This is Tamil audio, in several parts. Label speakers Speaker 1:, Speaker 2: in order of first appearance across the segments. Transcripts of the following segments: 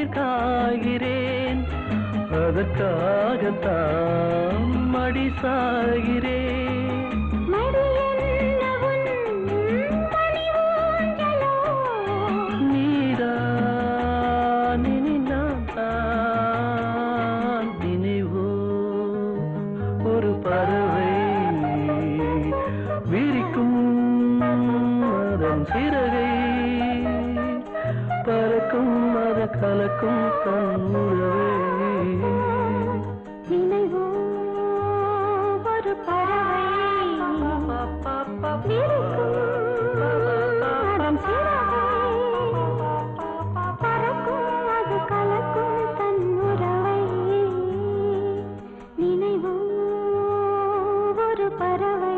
Speaker 1: உயிர் காய்கிறேன், அதற்காகத்தான் மடி சாகிறேன். நீதான் இனி நான் தான், நினைவோ ஒரு பறவை விரிக்கும் அதன் சிறகை, பறக்கும் அது கலக்கும் தன் உறவை.
Speaker 2: நினைவோ ஒரு பறவை விரிக்கும் அதன் சிறகை, பறக்கும் அது கலக்கும் தன் உறவை. நினைவோ ஒரு பறவை.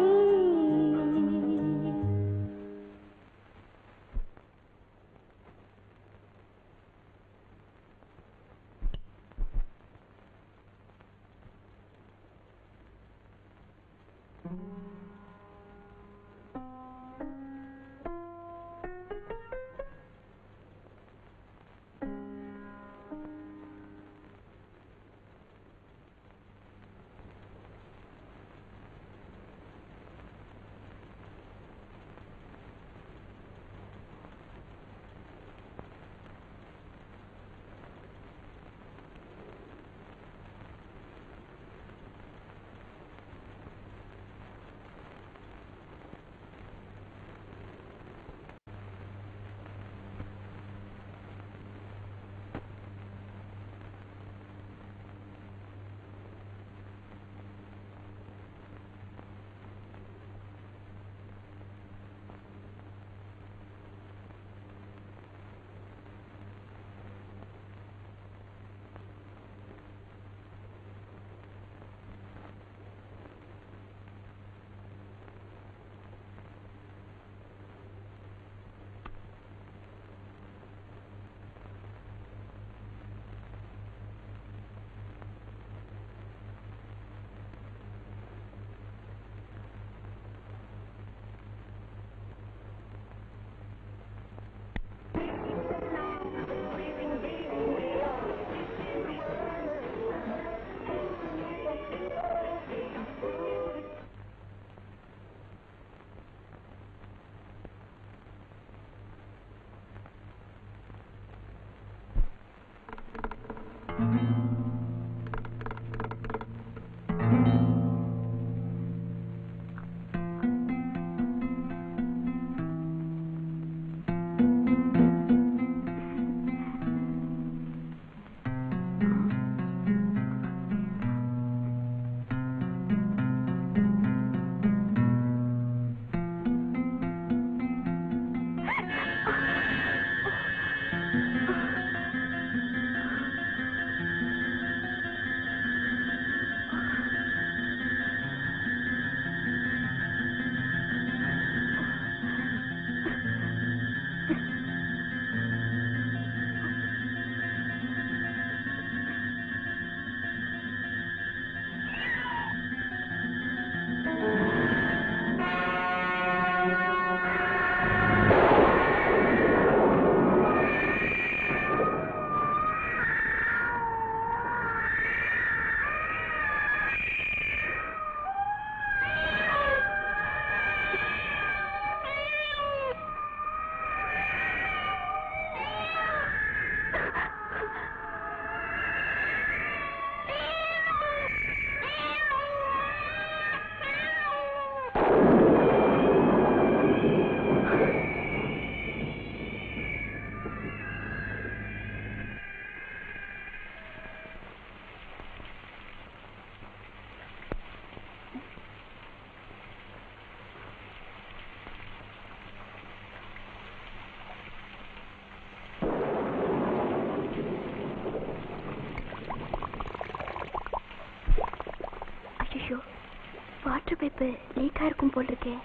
Speaker 3: வாட்டர் பைப்பு லீக்கா இருக்கும் போல் இருக்கே.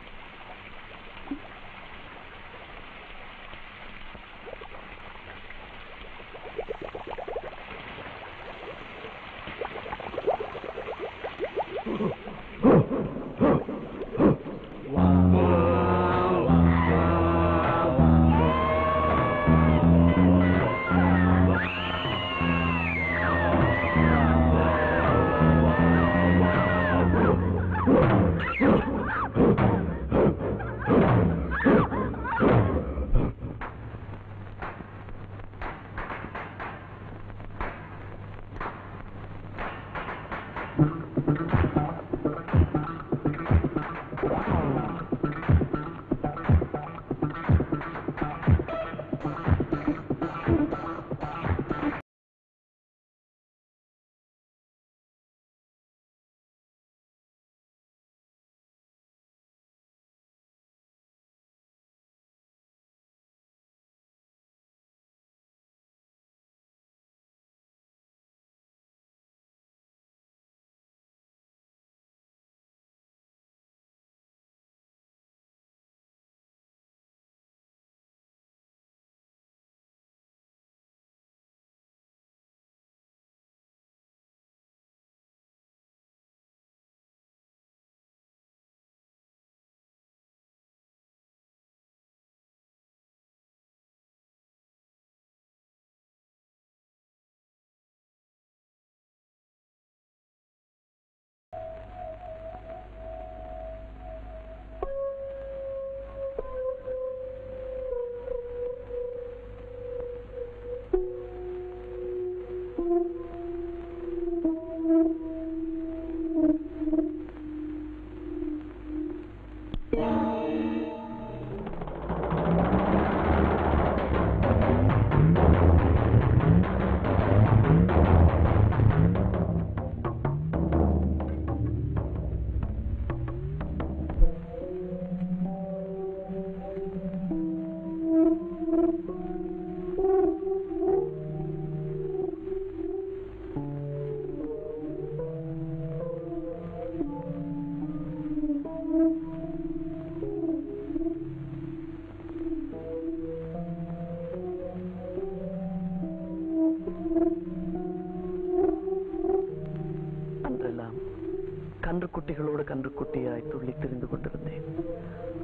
Speaker 1: கன்று குட்டியாய் துள்ளி திரிந்து கொண்டிருந்தேன்.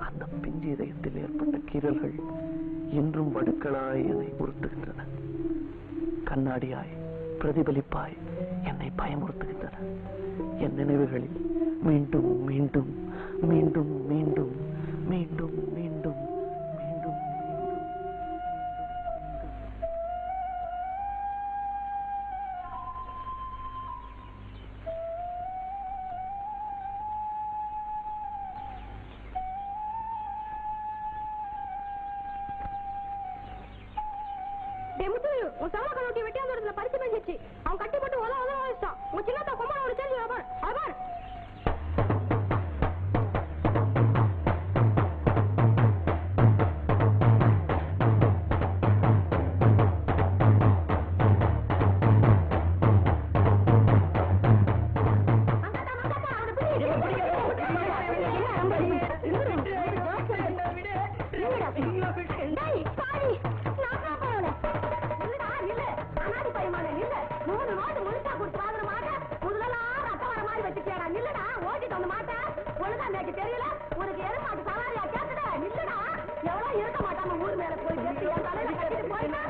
Speaker 1: அந்த பிஞ்சு இதயத்தில் ஏற்பட்ட கீறல்கள் இன்றும் வடுக்களாய் என்னை உறுத்துகின்றன. கண்ணாடியாய் பிரதிபலிப்பாய் என்னை பயமுறுத்துகின்றன. என் நினைவுகளில் மீண்டும் மீண்டும் மீண்டும் மீண்டும் மீண்டும் மீண்டும் மீண்டும்
Speaker 2: உன் சவள கண்ணோட்டி வெட்டியாந்தோடத்துல பறிச்சு பெஞ்சிச்சு. அவன் கட்டி போட்டு உதவ உதவ வச்சிட்டான். உன் சின்னத்த கொம்பனோட சேர்ந்து அவர் தெரியல. உனக்கு எருமாட்டு சவாரியா கேட்டுட நில்லுடா. எவ்வளவு இருக்க மாட்டாம ஊர் மேல போய் கேட்டு என் தலையில கட்டிட்டு போயிட்டா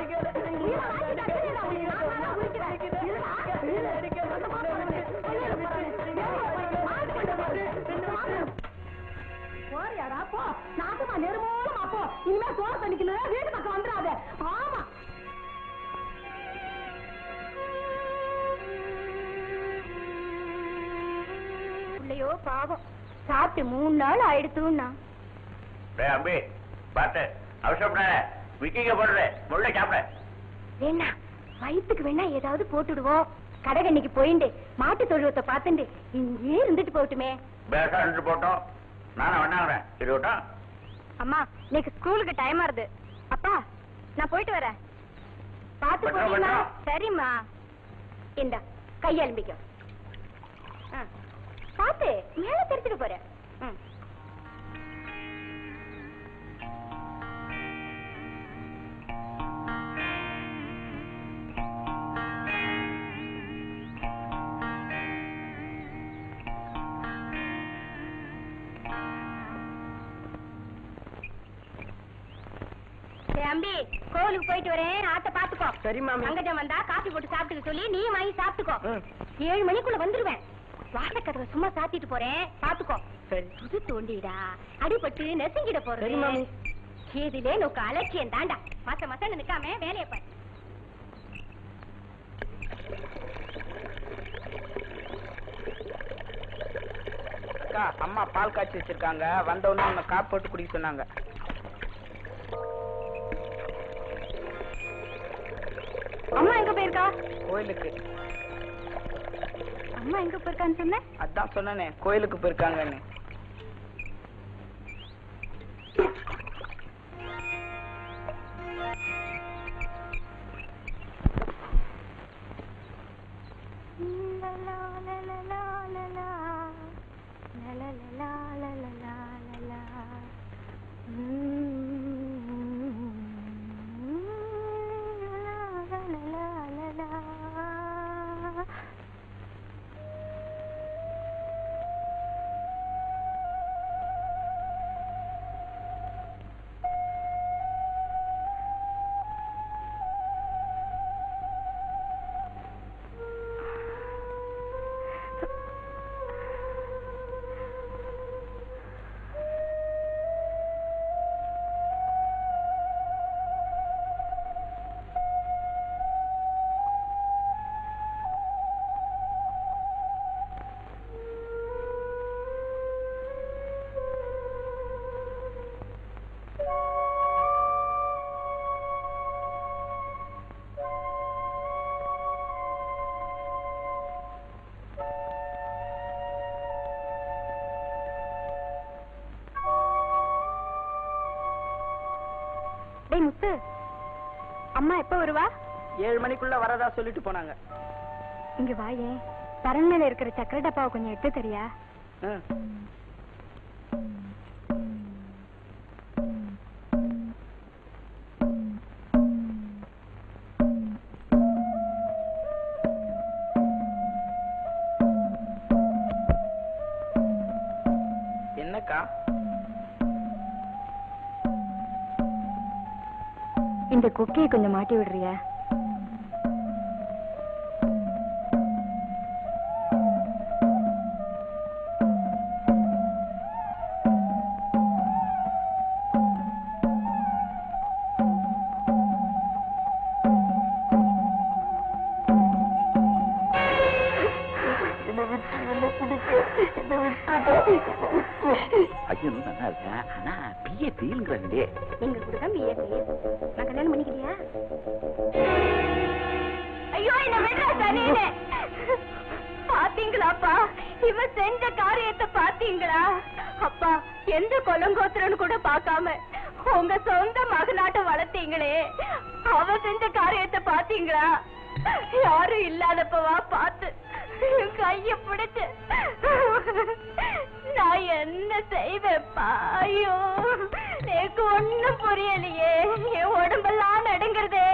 Speaker 2: போறியாடா போ. நாட்டுமா நெருமூலமா போ. இனிமே சோறு பண்ணிக்கணும். வீட்டு பக்கம் வந்துடாத. ஆமா
Speaker 3: பிள்ளையோ பாவம் சாப்பிட்டு 3 நாள் ஆயிடுத்துன்னா.
Speaker 4: அம்பி பார்த்து அவசரப்பட விக்கிங்க போடுற முள்ள சாப்பிட
Speaker 3: வேணா வயிற்றுக்கு வேணா ஏதாவது போட்டுடுவோம். கடைகண்ணிக்கு போயிண்டு மாட்டு தொழுவத்தை பார்த்துட்டு இங்கே இருந்துட்டு போட்டுமே.
Speaker 4: பேசா நின்று போட்டோம். நானும் வேணாங்கிறேன். இருக்கட்டும்.
Speaker 3: அம்மா இன்னைக்கு ஸ்கூலுக்கு டைம் ஆறுது. அப்பா நான் போயிட்டு வரேன். பார்த்து போறீங்களா? சரிம்மா. இந்த கையெலும்பிக்கும் பார்த்து மேல தெரிச்சுட்டு போறேன். தம்பி கோவிலுக்கு போயிட்டு வரேன். ஆட்ட பாத்துக்கோ.
Speaker 1: சரி மாமி.
Speaker 3: அங்கஜம் வந்தா காபி போட்டு சாப்பிட்டுக்க சொல்லி நீ வாங்கி சாப்பிட்டுக்கோ. 7 மணிக்குள்ள வந்துருவேன். வாசக்கதவை சும்மா சாத்திட்டு போறேன். பாத்துக்கோ. புது தோண்டிடா அடிபட்டு நெசுங்கிட போறது. இதுலே நோக்கு அலட்சியம் தாண்டா. மாச மாசம் நிக்காம வேலையை பாரு.
Speaker 5: அக்கா அம்மா பால் காய்ச்சி வச்சிருக்காங்க. வந்தவொன்னு உன்னை காப்பு போட்டு குடிக்க சொன்னாங்க.
Speaker 3: அம்மா எங்க போயிருக்கா?
Speaker 5: கோயிலுக்கு.
Speaker 3: அம்மா எங்க போயிருக்கான்னு சொன்ன?
Speaker 5: அதான் சொன்னனே கோயிலுக்கு போயிருக்காங்கன்னு.
Speaker 3: முத்து அம்மா எப்ப வருவா?
Speaker 5: 7 மணிக்குள்ள வரதா சொல்லிட்டு போனாங்க.
Speaker 3: இங்க வாயே. பரன் மேல இருக்கிற சக்கரை டப்பாவை கொஞ்சம் எடுத்து தெரியா?
Speaker 5: என்னக்கா?
Speaker 3: இந்த கொக்கையை கொஞ்சம் மாட்டி விடுறியா?
Speaker 4: ஐயன் நல்லா இருக்கேன். ஆனா பிஏ ஃபீல்ங்கிறாங்களே.
Speaker 3: எங்க கூட தான் பிஏ ஃபீல். நான் கல்யாணம் பண்ணிக்கிறியா? ஐயோ என்ன விடுறா நீனே. பாத்தீங்களாப்பா இவன் செஞ்ச காரியத்தை பாத்தீங்களா? அப்பா எந்த கொலங்கோத்திரன்னு கூட பார்க்காம உங்க சொந்த மகனாட்ட வளர்த்தீங்களே, அவ செஞ்ச காரியத்தை பாத்தீங்களா? யாரும் இல்லாதப்பவா பார்த்து கைய பிடிச்சு நான் என்ன செய்வேப்பா? ஐயோ எனக்கு ஒண்ணும் புரியலையே, என் உடம்பெல்லாம் நடுங்கிறதே.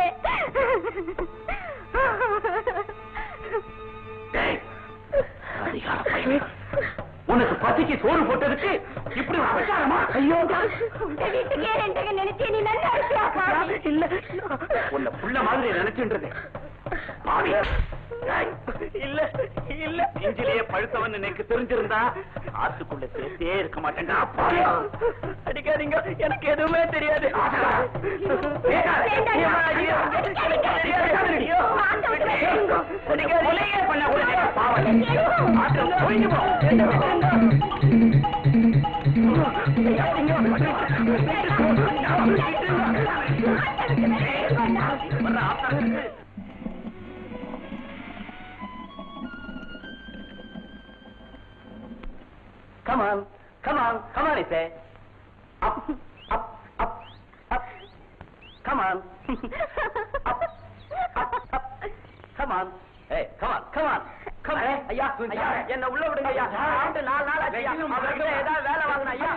Speaker 4: உனக்கு பசிக்கு சோறு போட்டதுக்கு இப்படி அவசரமா? ஐயோ
Speaker 3: உங்க வீட்டுக்கே ரெண்டு நினைச்சே நீ நல்லா இருக்கியாப்பா?
Speaker 4: இல்ல உன்னை புள்ள மாதிரி நினைச்சுன்றது. இல்ல இல்ல நெஞ்சிலேயே பழுத்தவன் எனக்கு தெரிஞ்சிருந்தா ஆத்துக்குள்ள சேர்த்தே இருக்க மாட்டேங்க.
Speaker 5: அடிக்காதீங்க, எனக்கு எதுவுமே தெரியாது.
Speaker 4: Come on, come on, come on, I say. Up, up, up, up. Come on. Up, up, up. Come on. Hey, come on, come on. Come on. ஐயா, ஐயா, என்ன உள்ள விடுங்க ஐயா. 4 நாள் ஐயா. அவர்கிட்ட ஏதாவது வேலை வாங்கணும் ஐயா.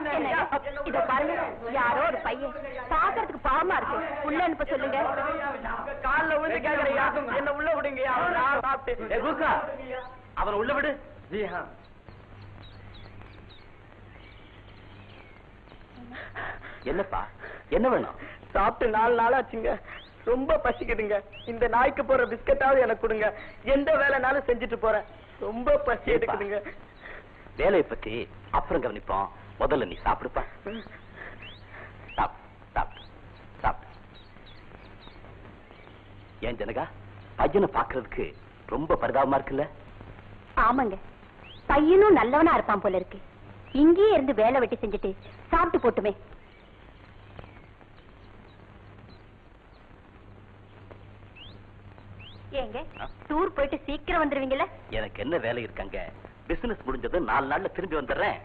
Speaker 3: இத பாருங்க, யாரோ ஒரு பையன் பாக்குறதுக்கு பாவமா இருக்கு, உள்ள அனுப்ப சொல்லுங்க.
Speaker 5: கால்ல விழுந்து கேக்குறையா, என்ன உள்ள விடுங்கய்யா. நான் சாப்பிட்டு
Speaker 4: அவனை உள்ள விடு. ஜி ஹா. என்னப்பா, என்ன வேணும்?
Speaker 5: சாப்பிட்டு 4 நாள் ஆச்சுங்க. ரொம்ப பசிக்குதுங்க. இந்த நாய்க்கு போற பிஸ்கட்டாவது எனக்கு கொடுங்க. எந்த வேலைனாலும் செஞ்சுட்டு போறேன். ரொம்ப பசி எடுக்குதுங்க.
Speaker 4: வேலையை பத்தி அப்புறம் கவனிப்போம். முதல்ல நீ சாப்பிடுப்பா. சாப்பிடு. ஏன் ஜனகா, பையனை பாக்குறதுக்கு ரொம்ப பரிதாபமா இருக்குல்ல?
Speaker 3: ஆமாங்க, பையனும் நல்லவனா இருப்பான் போல இருக்கு. இங்கேயே இருந்து வேலை வெட்டி செஞ்சுட்டு சாப்பிட்டு போட்டுமே. ஏங்க டூர் போயிட்டு சீக்கிரம் வந்துருவீங்கல்ல?
Speaker 4: எனக்கு என்ன வேலை இருக்காங்க? பிசினஸ் முடிஞ்சது 4 நாள்ல திரும்பி வந்துடுறேன்.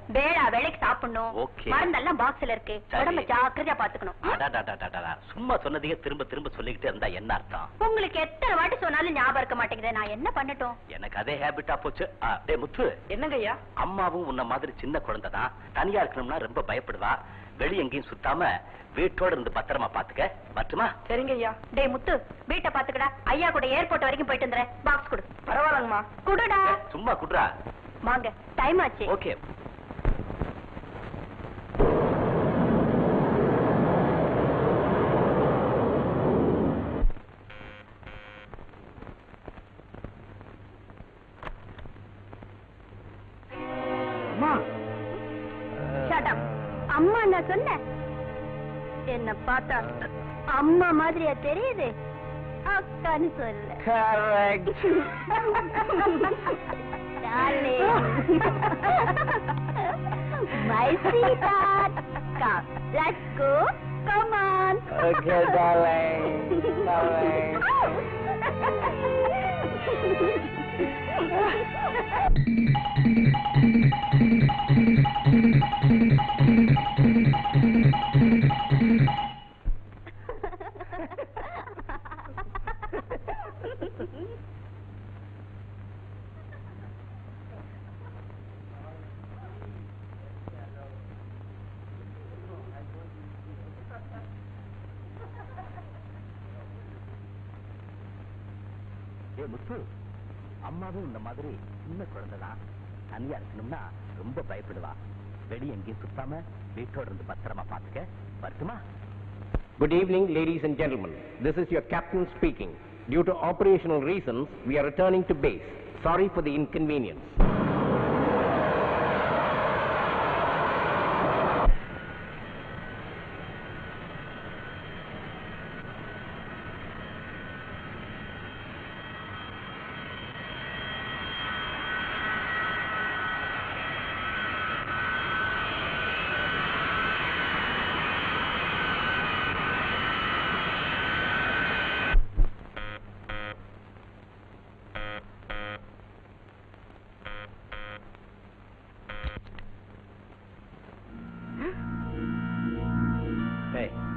Speaker 3: வேலைக்கு சாப்பிடணும்.
Speaker 4: ஓகே.
Speaker 3: மருந்தெல்லாம் பாக்ஸ்ல இருக்கு. உடம்ப ஜாக்கிரதையா பாத்துக்கணும்.
Speaker 4: சும்மா சொன்னதையே திரும்ப திரும்ப சொல்லிக்கிட்டே இருந்தா என்ன அர்த்தம்?
Speaker 3: உங்களுக்கு எத்தனை வாட்டி சொன்னாலும் ஞாபகம் இருக்க மாட்டேங்குது. நான் என்ன பண்ணட்டும்?
Speaker 4: எனக்கு அதே ஹேபிட்டா போச்சு. டேய் முத்து,
Speaker 5: என்னங்கய்யா?
Speaker 4: அம்மாவும் உன்ன மாதிரி சின்ன குழந்தை தான். தனியா இருக்கணும்னா ரொம்ப பயப்படுவா. வெளிய எங்கேயும் சுத்தாம வீட்டோட இருந்து பத்திரமா பாத்துக்க. பட்டுமா?
Speaker 5: சரிங்க ஐயா.
Speaker 3: டேய் முத்து, வீட்டை பாத்துக்கடா. ஐயா கூட ஏர்போர்ட் வரைக்கும் போயிட்டு வந்துறேன். பாக்ஸ் கொடு.
Speaker 5: பரவாயில்லங்கம்மா.
Speaker 3: குடுடா.
Speaker 4: சும்மா குடுறா.
Speaker 3: வாங்க, டைம் ஆச்சு.
Speaker 4: ஓகே.
Speaker 3: அம்மா நான் சொன்னேன். என்ன பார்த்தா அம்மா மாதிரியா தெரியுது? அக்கான்னு சொல்ல. My sweetheart, come, let's go. Come on.
Speaker 5: Okay, darling.
Speaker 4: முத்து, அம்மாவும் இந்த மாதிரி சின்ன குழந்தைதான். தனியா இருக்கணும்னா ரொம்ப பயப்படுவா. வெளியே எங்கேயும் சுத்தாம வீட்டோட இருந்து பத்திரமா பாத்துக்க. வரட்டுமா?
Speaker 6: Good evening, ladies and gentlemen. This is your captain speaking. Due to operational reasons, we are returning to base. Sorry for the inconvenience.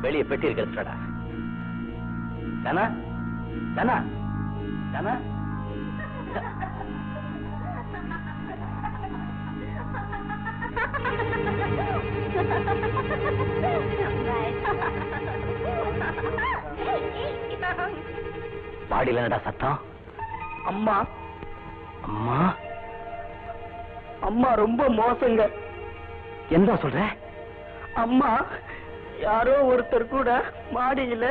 Speaker 4: வெளியே பெட்டி இருக்கிறடா. தானா தானா தானா பாடியில என்னடா சத்தம்?
Speaker 5: அம்மா
Speaker 4: அம்மா
Speaker 5: அம்மா ரொம்ப மோசங்க.
Speaker 4: என்ன சொல்ற?
Speaker 5: அம்மா யாரோ ஒருத்தர் கூட மாடியில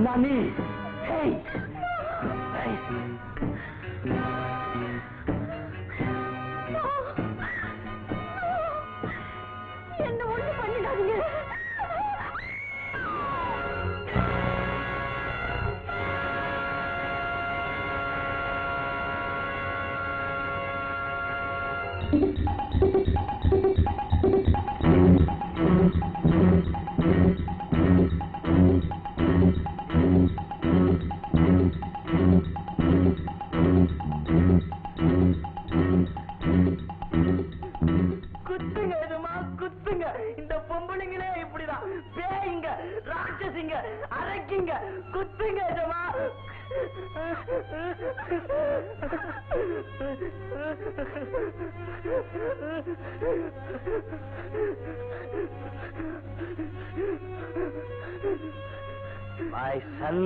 Speaker 4: நானி ஹேய்
Speaker 2: என்ன ஒண்ணு பண்ணிடாதீங்க.
Speaker 5: குத்துங்க எதுமா குத்துங்க. இந்த பொம்பளைங்களே இப்படிதான் பேய்ங்க, ராட்சசிங்க, அரைக்கிங்க. குத்துங்க எதுமா.
Speaker 4: My son,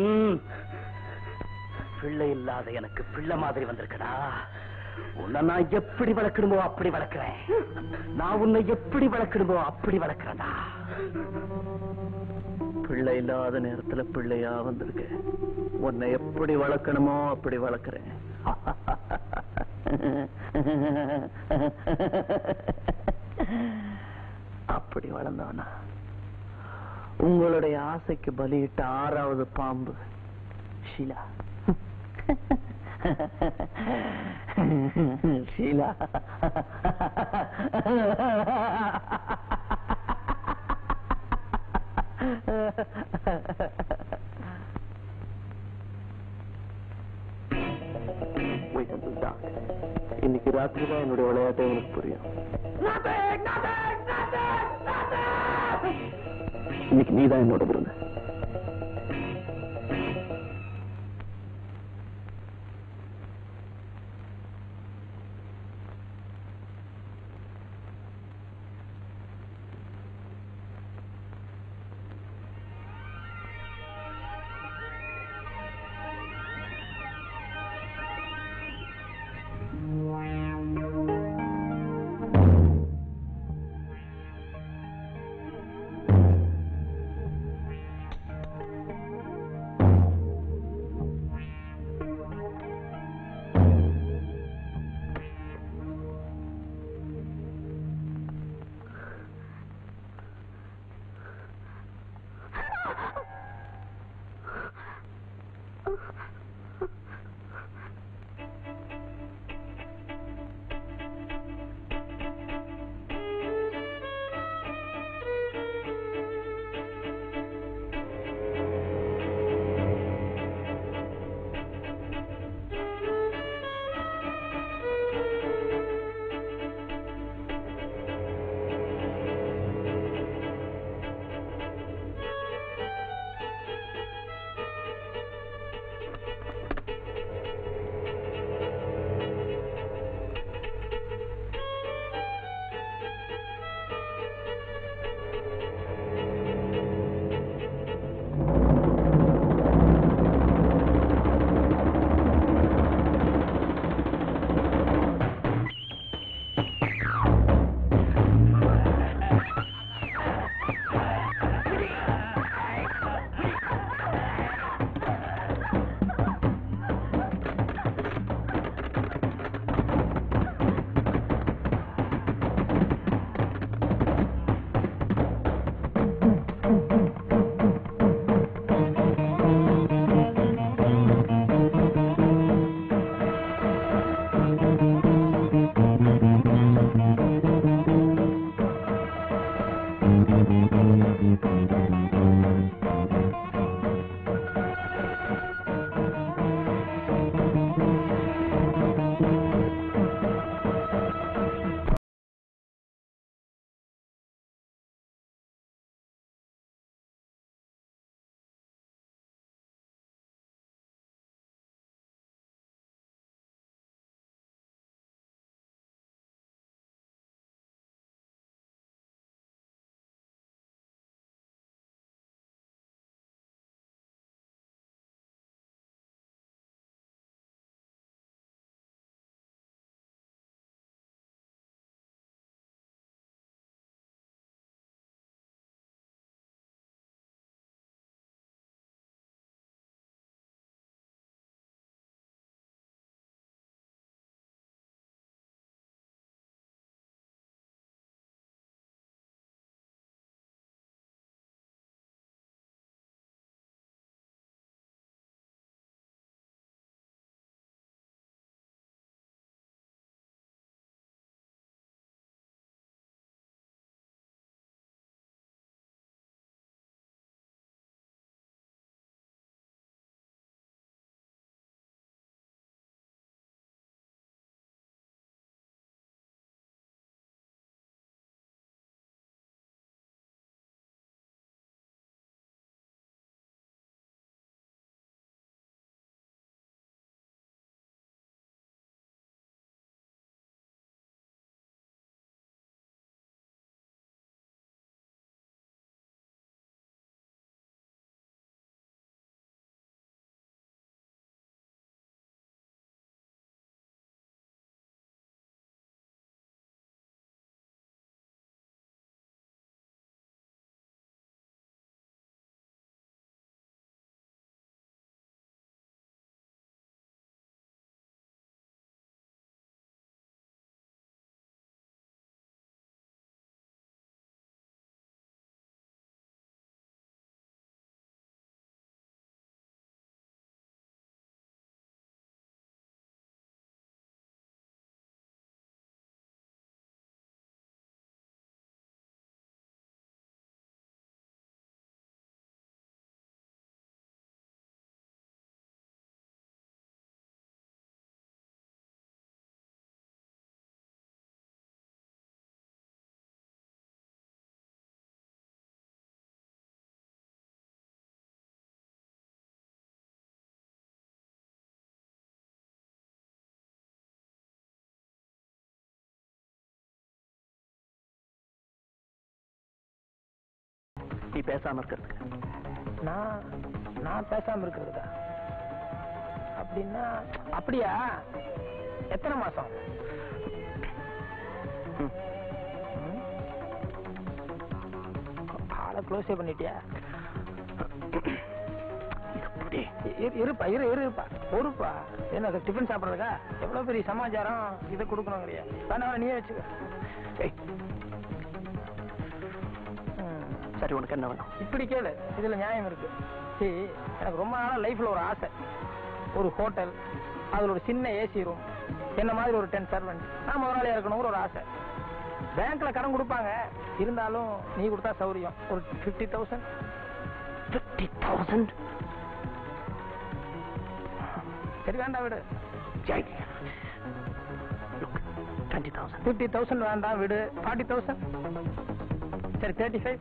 Speaker 4: பிள்ளை இல்லாத எனக்கு பிள்ளை மாதிரி வந்திருக்கடா. உன்னை நான் எப்படி வளர்க்கணுமோ அப்படி வளர்க்கிறேன். நான் உன்னை எப்படி வளர்க்கணுமோ அப்படி வளர்க்கிறேன்டா.
Speaker 5: பிள்ளை இல்லாத நேரத்துல பிள்ளையா வந்திருக்க. உன்னை எப்படி வளர்க்கணுமோ அப்படி வளர்க்கிறேன். அப்படி வளர்ந்தவனா உங்களுடைய ஆசைக்கு பலியிட்ட 6வது பாம்பு ஷீலா. ஷீலா இன்னைக்கு ராத்திரி தான் என்னுடைய விளையாட்டை எனக்கு புரியும். இன்னைக்கு நீதான் என்னோட விருந்த. நீ பேசாம இருக்கிறதுக்கு.
Speaker 7: நான் பேசாம இருக்கிறதா? அப்படின்னா அப்படியா? எத்தனை மாசம்? ஆளை க்ளோஸே பண்ணிட்டியா? இருப்பா இருப்பா ஒருப்பா. என்ன டிஃபன் சாப்பிட்றதுக்கா? எவ்வளவு பெரிய சமாச்சாரம் இதை கொடுக்கணும் கிடையாது. வேணா நீயே வச்சுக்க.
Speaker 5: சரி, உனக்கு என்ன வேணும்?
Speaker 7: இப்படி கேளு, இதுல நியாயம் இருக்கு. சரி, எனக்கு ரொம்ப நாளா லைஃப்ல ஒரு ஆசை. ஒரு ஹோட்டல், அதுல ஒரு சின்ன ஏசி ரூம், என்ன மாதிரி ஒரு 10 சர்வெண்ட், நான் முதலாளியா இருக்கணுங்கிற ஒரு ஆசை. பேங்க்ல கடன் கொடுப்பாங்க, இருந்தாலும் நீ கொடுத்தா சௌரியம். ஒரு 50,000.
Speaker 5: 50,000?
Speaker 7: சரி வேண்டாம் விடு.
Speaker 5: 20,000.
Speaker 7: 50,000 வேண்டாம் விடு. 40,000. சரி 35.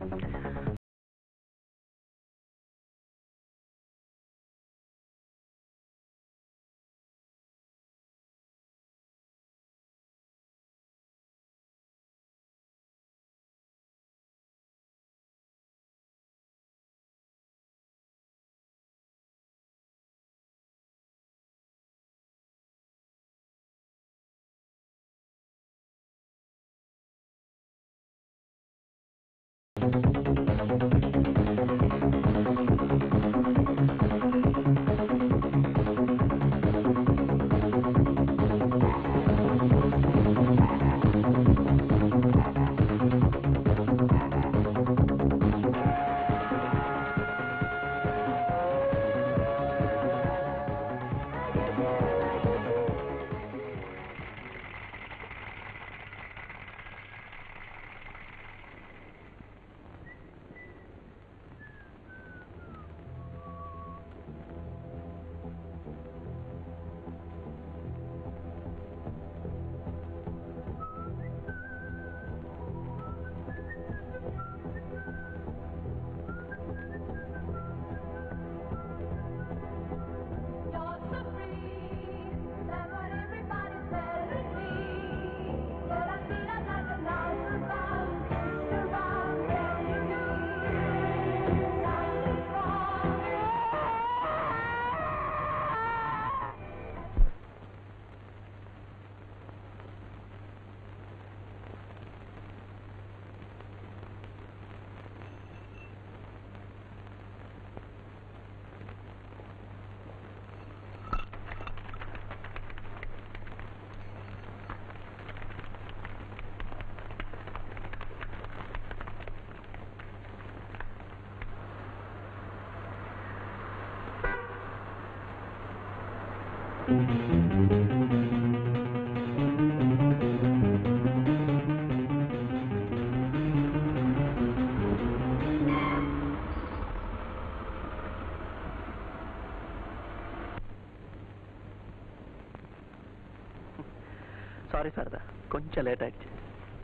Speaker 5: சாரி சாரதா, கொஞ்சம் லேட் ஆயிடுச்சு.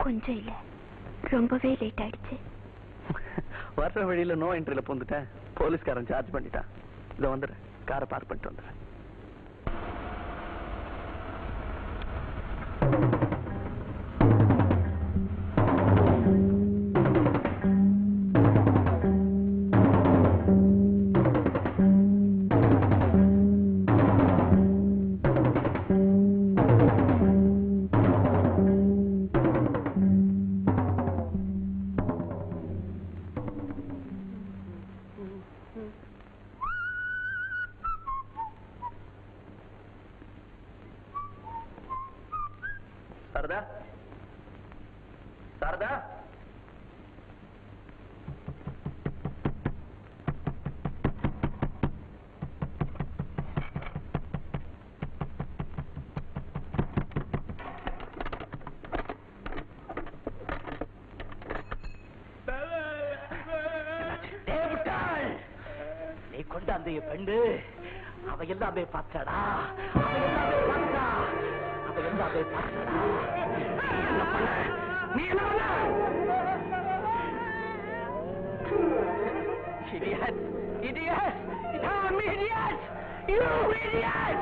Speaker 3: கொஞ்சம் இல்ல, ரொம்பவே லேட் ஆயிடுச்சு.
Speaker 5: வர்ற வழியில நோ என்ட்ரில பூந்துட்டேன். போலீஸ்காரன் சார்ஜ் பண்ணிட்டான். இதை வந்துடுறேன், காரை பார்க் பண்ணிட்டு வந்துடுறேன். சாரதா, சாரதா, நீ கொண்டு அந்த பெண்ணு அவ எல்லாமே பார்த்தாடா, அவ எல்லாமே பார்த்தா, அவ எல்லாமே பார்த்தாடா. நீ என்ன பண்ண? Idiot! Idiot! Damn idiot! You idiot!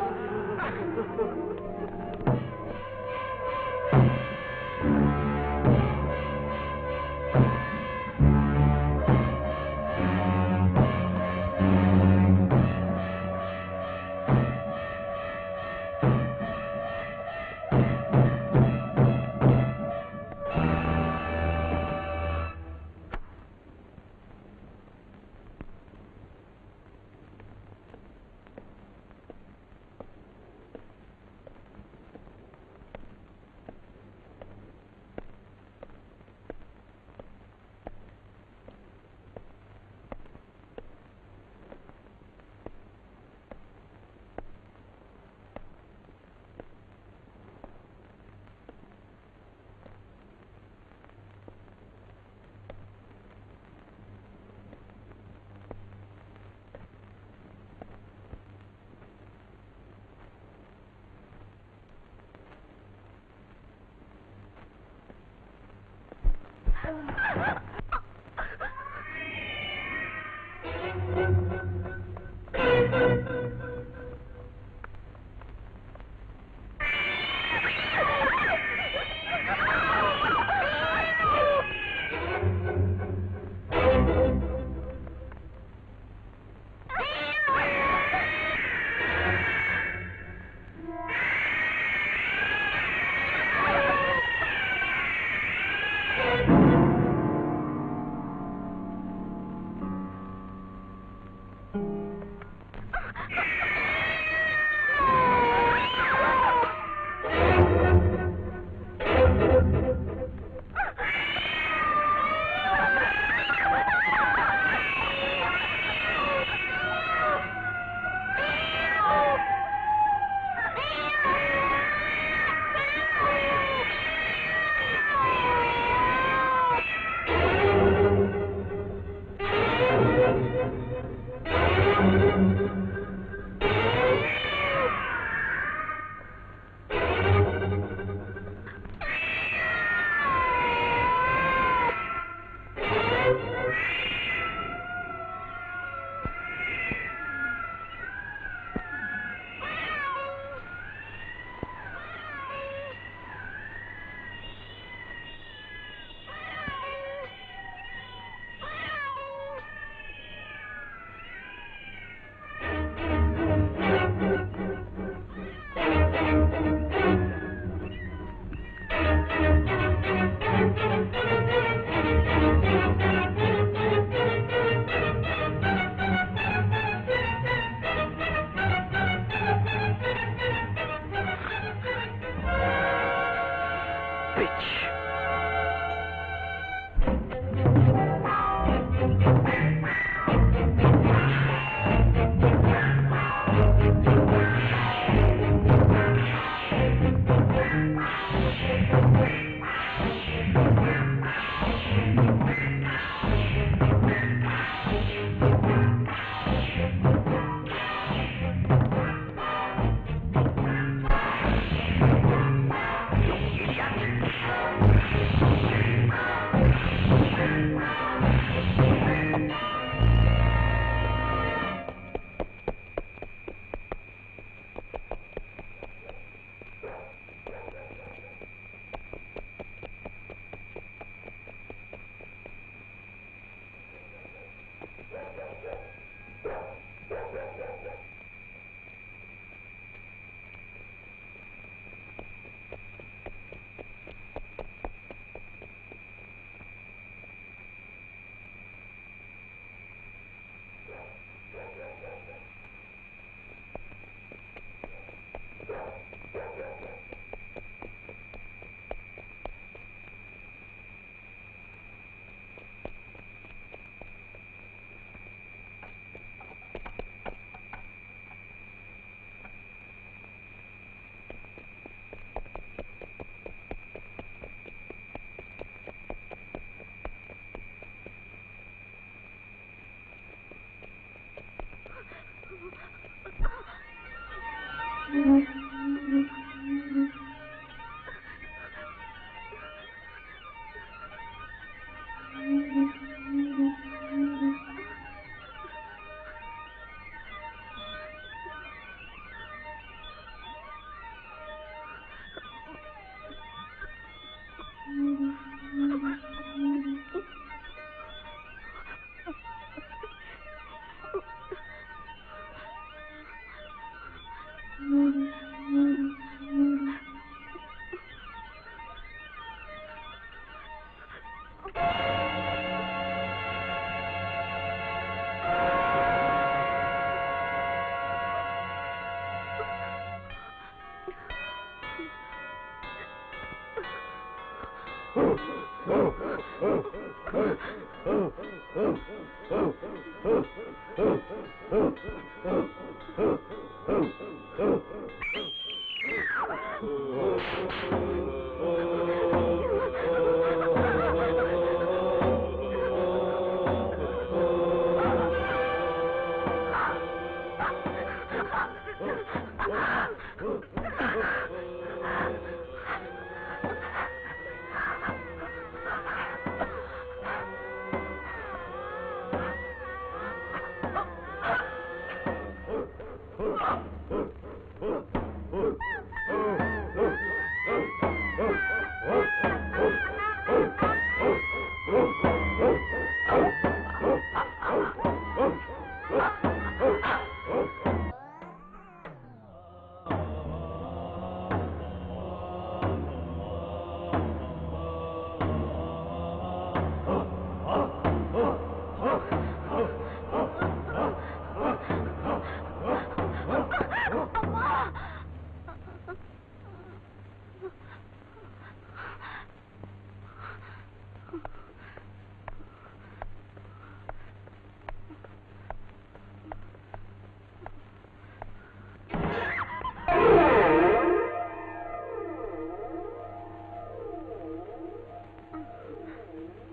Speaker 5: bitch.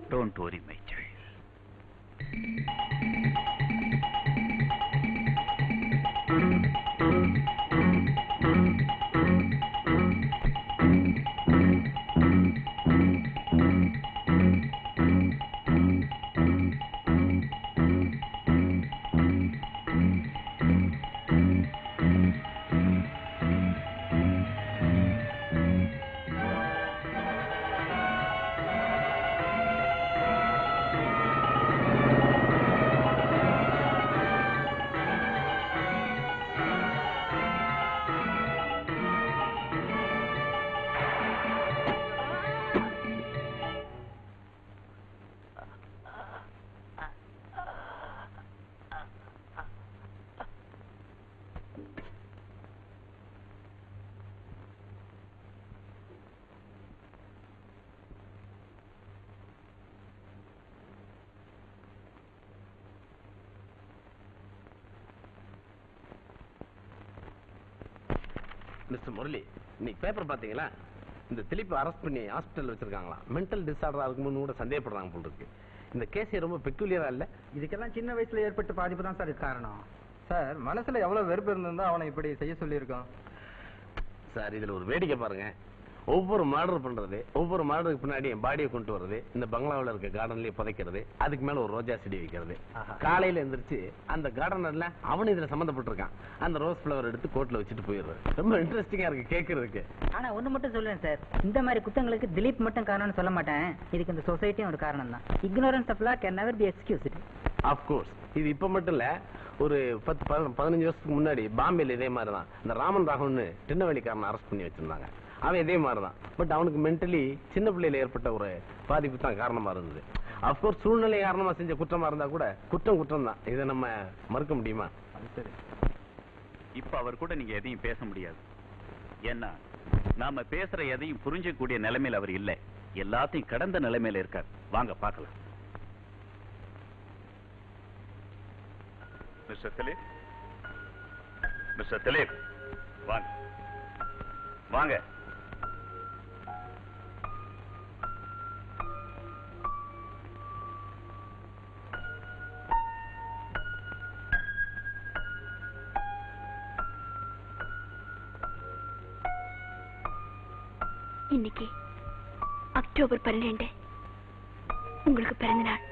Speaker 8: Don't worry, my child.
Speaker 6: Mister Murali, இன்னைக்கு பேப்பர் பாத்தீங்களா? இந்த திலீப் அரெஸ்ட் பண்ணி ஹாஸ்பிட்டல் வச்சிருக்காங்களா? மென்டல் டிசார்டரா இருக்கும்னு கூட சந்தேகப்படுறாங்க போல இருக்கு. இந்த கேஸ் ரொம்ப பெக்குலியரா இல்ல?
Speaker 7: இதுக்கெல்லாம் சின்ன வயசுல ஏற்பட்ட பாதிப்பு தான் சார் இது காரணம். சார் மனசுல எவ்வளவு வெறுப்பு இருந்திருந்தா அவனை இப்படி செய்ய சொல்லியிருக்கோம்.
Speaker 6: சார் இதுல ஒரு வேடிக்கை பாருங்க. ஒவ்வொரு மர்டர் பண்றது, ஒவ்வொரு மர்டருக்கு பின்னாடி என் பாடியை கொண்டு வர்றது, இந்த பங்களாவில் இருக்க கார்டன்லயே புதைக்கிறது, அதுக்கு மேல ஒரு ரோஜா செடி வைக்கிறது. காலையில எந்திரிச்சு அந்த கார்டனர்ல அவன் இதுல சம்பந்தப்பட்டிருக்கான், அந்த ரோஸ் ஃபிளவர் எடுத்து கோட்ல வச்சுட்டு போயிடுறது. ரொம்ப இன்ட்ரெஸ்டிங்கா இருக்கு கேட்கறதுக்கு.
Speaker 8: ஆனா ஒண்ணு மட்டும் சொல்லுவேன் சார், இந்த மாதிரி குத்தங்களுக்கு திலீப் மட்டும் காரணம்னு சொல்ல மாட்டேன். இதுக்கு இந்த சொசைட்டியும் ஒரு காரணம் தான். Ignorance of law can never be excused.
Speaker 6: Of course. இது இப்ப மட்டும் இல்ல, ஒரு 10-15 வருஷத்துக்கு முன்னாடி பாம்பேல இதே மாதிரி தான் இந்த ராமன் ராகவன் திருநெல்வேலிக்காரனை அரெஸ்ட் பண்ணி வச்சிருந்தாங்க. அவன் இதே மாதிரிதான். பட் அவனுக்கு மென்டலி சின்ன பிள்ளையில ஏற்பட்ட ஒரு பாதிப்பு தான் காரணமா இருந்தது. அப்கோர்ஸ் சூழ்நிலை காரணமா செஞ்ச குற்றமா இருந்தா கூட குற்றம் தான். இதை நம்ம மறுக்க முடியுமா?
Speaker 9: சரி, இப்ப அவர் கூட நீங்க எதையும் பேச முடியாது. ஏன்னா நாம பேசுற எதையும் புரிஞ்சக்கூடிய நிலைமையில அவர் இல்ல. எல்லாத்தையும் கடந்த நிலைமையில இருக்கார். வாங்க பார்க்கலாம். மிஸ்டர் திலீப், மிஸ்டர் திலீப், வாங்க வாங்க.
Speaker 3: இன்னைக்கு அக்டோபர் 12 உங்களுக்கு பிறந்த நாள்.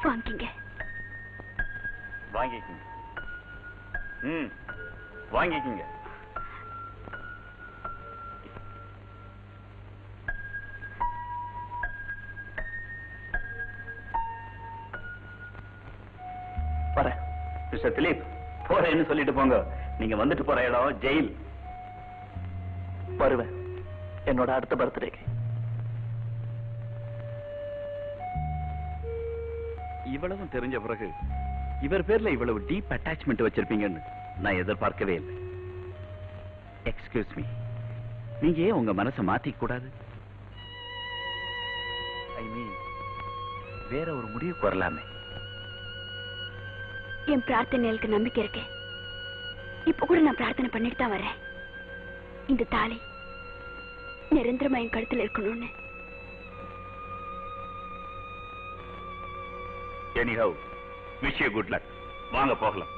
Speaker 3: வாங்கிங்க.
Speaker 9: வாங்கிக்கங்க. வாங்கிக்கங்க.
Speaker 5: வரேன்.
Speaker 9: மிஸ்டர் திலீப், போறேன்னு சொல்லிட்டு போங்க. நீங்க வந்துட்டு போற இடம் ஜெயில்.
Speaker 5: வருவேன் என்னோட அடுத்த பர்த்டேக்கு.
Speaker 9: இவ்வளவும் தெரிஞ்ச பிறகு இவர் பேர்ல இவ்வளவு டீப் அட்டாச்மெண்ட் வச்சிருப்பீங்கன்னு நான் எதிர்பார்க்கவே இல்லை. எக்ஸ்கியூஸ் மீ, நீங்க ஏன் உங்க மனசை மாத்திக்க கூடாது? ஐ மீன் வேற ஒரு முடிவுக்கு வரலாமே.
Speaker 3: என் பிரார்த்தனைகளுக்கு நம்பிக்கை இருக்கேன். இப்ப கூட நான் பிரார்த்தனை பண்ணிட்டு தான் வரேன். இந்த தாலி நிரந்தரமா என் கழுத்துல இருக்கணும்னு.
Speaker 9: Anyhow, wish you good luck. வாங்க போகலாம்.